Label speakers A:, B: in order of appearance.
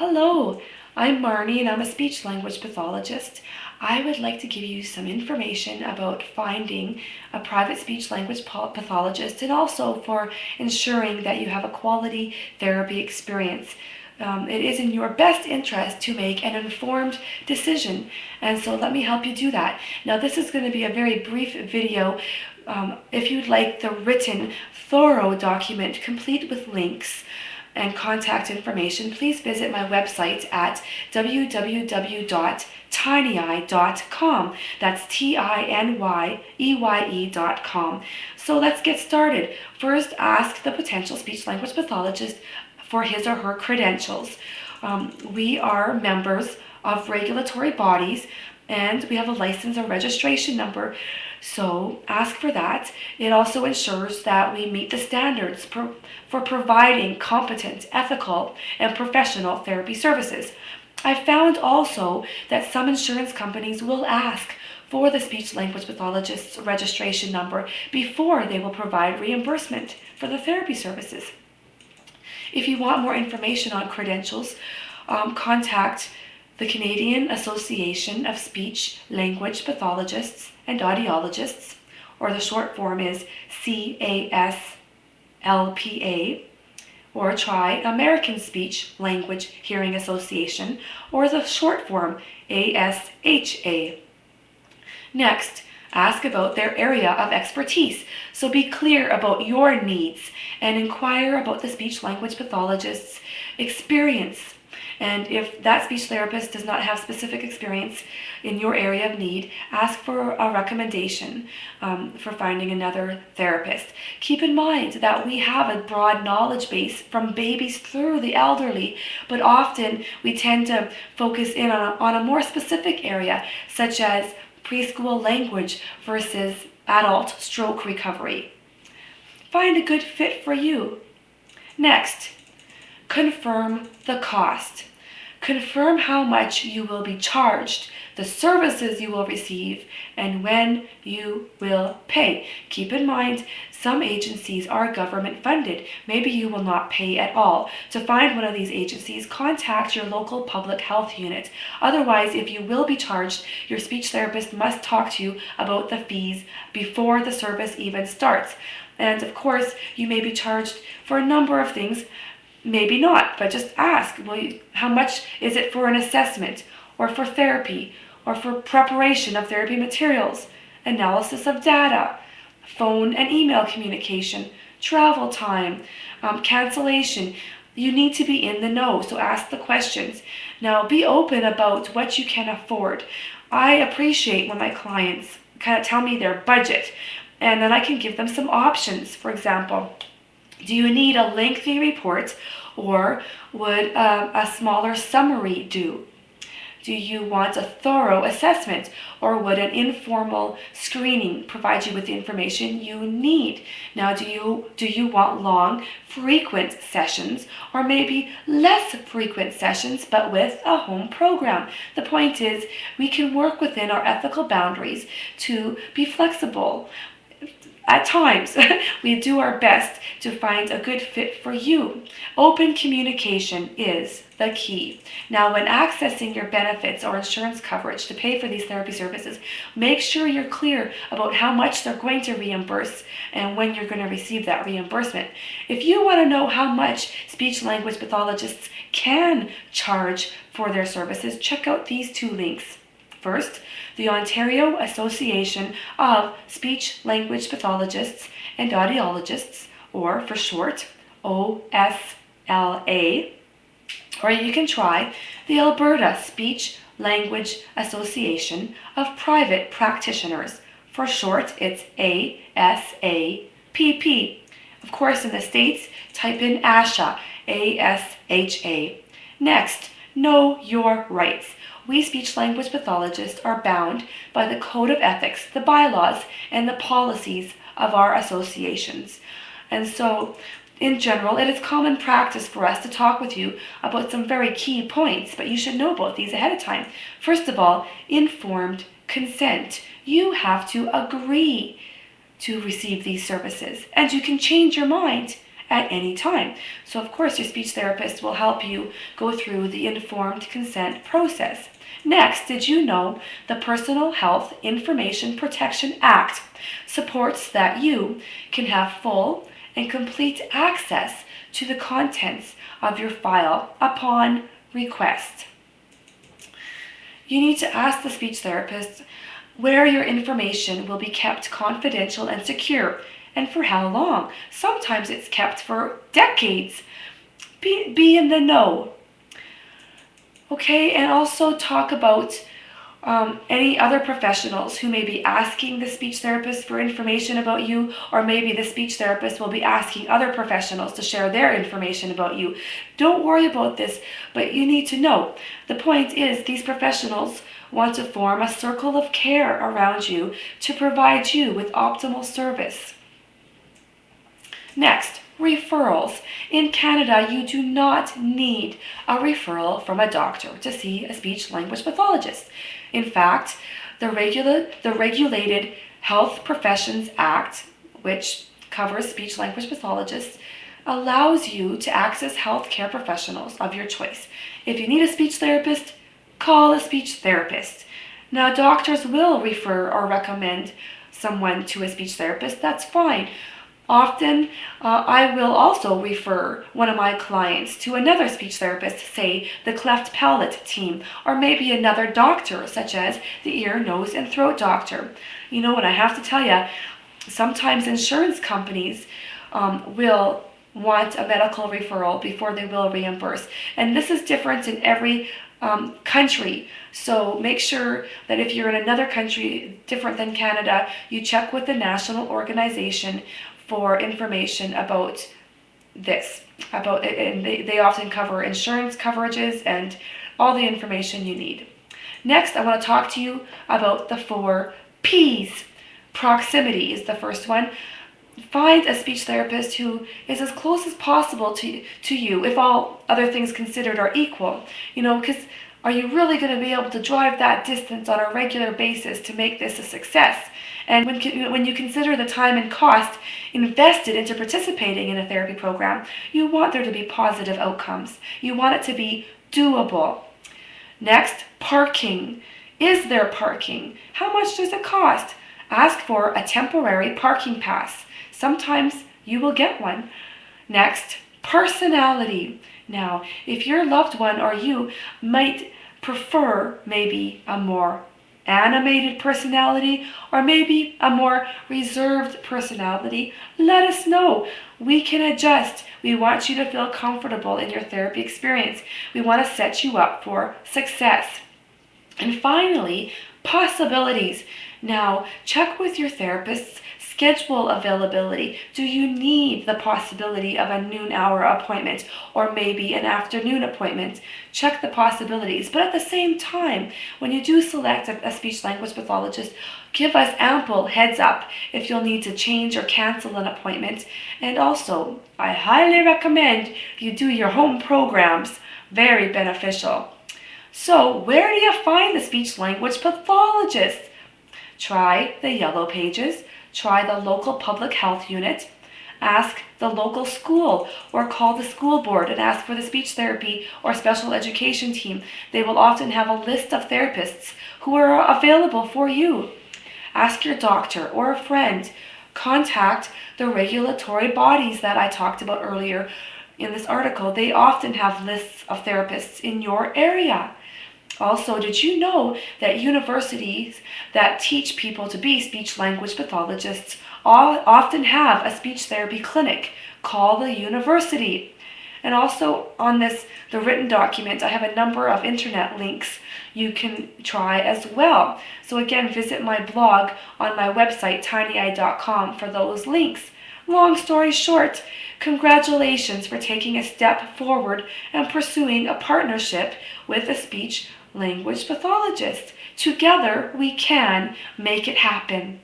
A: Hello, I'm Marnee and I'm a speech-language pathologist. I would like to give you some information about finding a private speech-language pathologist and also for ensuring that you have a quality therapy experience. It is in your best interest to make an informed decision, and so let me help you do that. Now, this is going to be a very brief video. If you'd like the written, thorough document complete with links and contact information, please visit my website at www.tinyeye.com. That's TinyEYE.com. So let's get started. First, ask the potential speech-language pathologist for his or her credentials. We are members of regulatory bodies and we have a license or registration number, so ask for that. It also ensures that we meet the standards for providing competent, ethical, and professional therapy services. I found also that some insurance companies will ask for the speech-language pathologist's registration number before they will provide reimbursement for the therapy services. If you want more information on credentials, contact the Canadian Association of Speech-Language Pathologists and Audiologists, or the short form is CASLPA, or try American Speech-Language Hearing Association, or the short form ASHA. Next, ask about their area of expertise. So be clear about your needs and inquire about the speech-language pathologist's experience. And if that speech therapist does not have specific experience in your area of need, ask for a recommendation for finding another therapist. Keep in mind that we have a broad knowledge base from babies through the elderly, but often we tend to focus in on a more specific area, such as preschool language versus adult stroke recovery. Find a good fit for you. Next, confirm the cost. Confirm how much you will be charged, the services you will receive, and when you will pay. Keep in mind, some agencies are government funded. Maybe you will not pay at all. To find one of these agencies, contact your local public health unit. Otherwise, if you will be charged, your speech therapist must talk to you about the fees before the service even starts. And of course, you may be charged for a number of things. Maybe not, but just ask, how much is it for an assessment, or for therapy, or for preparation of therapy materials, analysis of data, phone and email communication, travel time, cancellation. You need to be in the know, so ask the questions. Now, be open about what you can afford. I appreciate when my clients kind of tell me their budget, and then I can give them some options. For example, do you need a lengthy report, or would a smaller summary do? Do you want a thorough assessment, or would an informal screening provide you with the information you need? Now, do you want long, frequent sessions, or maybe less frequent sessions, but with a home program? The point is, we can work within our ethical boundaries to be flexible. At times, we do our best to find a good fit for you. Open communication is the key. Now, when accessing your benefits or insurance coverage to pay for these therapy services, make sure you're clear about how much they're going to reimburse and when you're going to receive that reimbursement. If you want to know how much speech-language pathologists can charge for their services, check out these two links. First, the Ontario Association of Speech-Language Pathologists and Audiologists, or for short, OSLA, or you can try the Alberta Speech-Language Association of Private Practitioners. For short, it's ASAPP. Of course, in the States, type in ASHA, ASHA. Next, know your rights. We speech-language pathologists are bound by the Code of Ethics, the bylaws, and the policies of our associations. And so, in general, it is common practice for us to talk with you about some very key points, but you should know about these ahead of time. First of all, informed consent. You have to agree to receive these services, and you can change your mind at any time. So of course your speech therapist will help you go through the informed consent process. Next, did you know the Personal Health Information Protection Act supports that you can have full and complete access to the contents of your file upon request. You need to ask the speech therapist where your information will be kept confidential and secure, and for how long. Sometimes it's kept for decades. Be in the know. Okay, and also talk about any other professionals who may be asking the speech therapist for information about you, or maybe the speech therapist will be asking other professionals to share their information about you. Don't worry about this, but you need to know. The point is, these professionals want to form a circle of care around you to provide you with optimal service. Next, referrals. In Canada, you do not need a referral from a doctor to see a speech-language pathologist. In fact, the Regulated Health Professions Act, which covers speech-language pathologists, allows you to access healthcare professionals of your choice. If you need a speech therapist, call a speech therapist. Now, doctors will refer or recommend someone to a speech therapist. That's fine. Often, I will also refer one of my clients to another speech therapist, say the cleft palate team, or maybe another doctor, such as the ear, nose, and throat doctor. You know what, I have to tell you, sometimes insurance companies will want a medical referral before they will reimburse. And this is different in every country. So make sure that if you're in another country different than Canada, you check with the national organization for information about this, about it, and they often cover insurance coverages and all the information you need. Next, I want to talk to you about the 4 P's. Proximity is the first one. Find a speech therapist who is as close as possible to you, if all other things considered are equal. You know, because are you really going to be able to drive that distance on a regular basis to make this a success? And when you consider the time and cost invested into participating in a therapy program, you want there to be positive outcomes. You want it to be doable. Next, parking. Is there parking? How much does it cost? Ask for a temporary parking pass. Sometimes you will get one. Next, personality. Now, if your loved one or you might prefer maybe a more animated personality or maybe a more reserved personality, let us know. We can adjust. We want you to feel comfortable in your therapy experience. We want to set you up for success. And finally, possibilities. Now, check with your therapist's schedule availability. Do you need the possibility of a noon hour appointment or maybe an afternoon appointment? Check the possibilities. But at the same time, when you do select a speech-language pathologist, give us ample heads up if you'll need to change or cancel an appointment. And also, I highly recommend you do your home programs. Very beneficial. So, where do you find the speech-language pathologist? Try the Yellow Pages. Try the local public health unit. Ask the local school or call the school board and ask for the speech therapy or special education team. They will often have a list of therapists who are available for you. Ask your doctor or a friend. Contact the regulatory bodies that I talked about earlier in this article. They often have lists of therapists in your area. Also, did you know that universities that teach people to be speech-language pathologists often have a speech therapy clinic? Call the university. And also on the written document, I have a number of internet links you can try as well. So again, visit my blog on my website, TinyEYE.com, for those links. Long story short, congratulations for taking a step forward and pursuing a partnership with a speech-language pathologist. Together, we can make it happen.